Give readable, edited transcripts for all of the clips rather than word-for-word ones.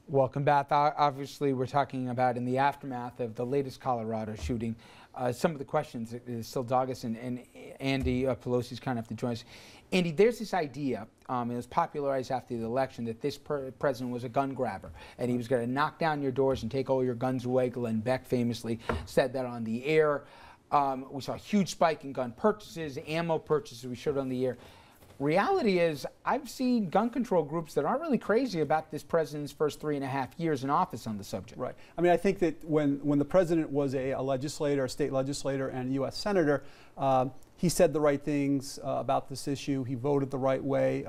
Welcome back. Obviously, we're talking about in the aftermath of the latest Colorado shooting. Some of the questions that still dog us, and Andy Pelosi's kind of have to join us. Andy, there's this idea, it was popularized after the election, that this president was a gun grabber, and he was going to knock down your doors and take all your guns away. Glenn Beck famously said that on the air. We saw a huge spike in gun purchases, ammo purchases we showed on the air. Reality is, I've seen gun control groups that aren't really crazy about this president's first 3.5 years in office on the subject. Right. I mean, I think that when the president was a legislator, a state legislator, and a U.S. senator, he said the right things about this issue. He voted the right way.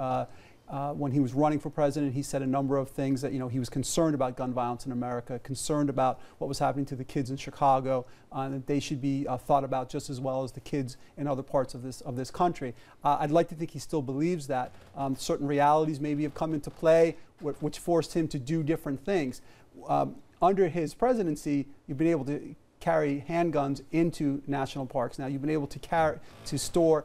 When he was running for president, he said a number of things that, he was concerned about gun violence in America, concerned about what was happening to the kids in Chicago, that they should be thought about just as well as the kids in other parts of this country. I'd like to think he still believes that. Certain realities maybe have come into play, which forced him to do different things. Under his presidency, you've been able to carry handguns into national parks. Now, you've been able to store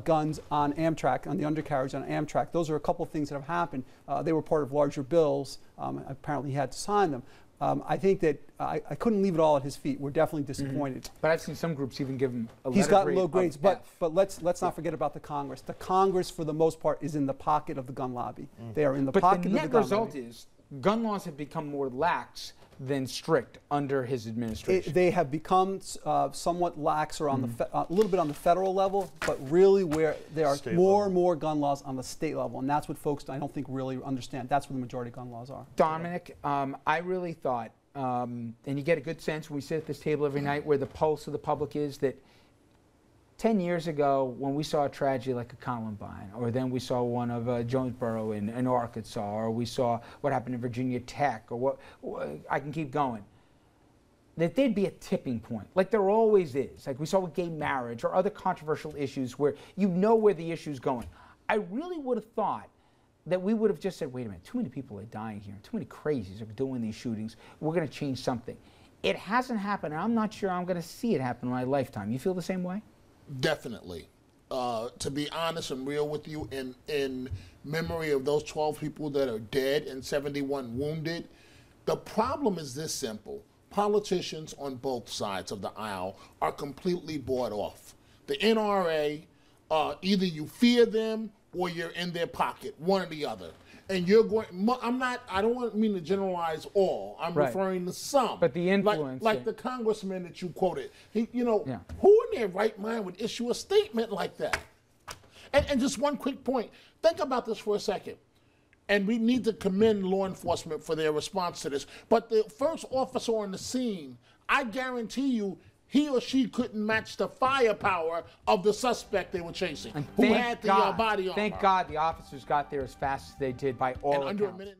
guns on Amtrak, on the undercarriage on Amtrak. Those are a couple of things that have happened. They were part of larger bills. Apparently, he had to sign them. I think that I couldn't leave it all at his feet. We're definitely disappointed. Mm-hmm. But I've seen some groups even give him a letter He's got grade low grades, of but F. let's not forget about the Congress. The Congress, for the most part, is in the pocket of the gun lobby. They are in the pocket of the gun lobby. But the net result is gun laws have become more lax than strict under his administration. They have become somewhat laxer on a little bit on the federal level, but really where there are more and more gun laws on the state level, and that's what folks I don't think really understand. That's where the majority of gun laws are. Dominic, I really thought, and you get a good sense when we sit at this table every night where the pulse of the public is, that 10 years ago, when we saw a tragedy like a Columbine, or then we saw one of Jonesboro in Arkansas, or we saw what happened in Virginia Tech, or I can keep going, that there'd be a tipping point, like there always is. Like we saw with gay marriage or other controversial issues where you know where the issue's going. I really would have thought that we would have just said, wait a minute, too many people are dying here, too many crazies are doing these shootings, we're going to change something. It hasn't happened, and I'm not sure I'm going to see it happen in my lifetime. You feel the same way? Definitely. To be honest and real with you, in memory of those 12 people that are dead and 71 wounded, the problem is this simple. Politicians on both sides of the aisle are completely bought off. The NRA, either you fear them or you're in their pocket, one or the other. And you're going, I don't mean to generalize all. I'm referring to some. But the influence. Like the congressman that you quoted. Who in their right mind would issue a statement like that? And just one quick point. Think about this for a second. And we need to commend law enforcement for their response to this. But the first officer on the scene, I guarantee you, he or she couldn't match the firepower of the suspect they were chasing, who had the body armor. Thank God the officers got there as fast as they did by all accounts. Under a minute.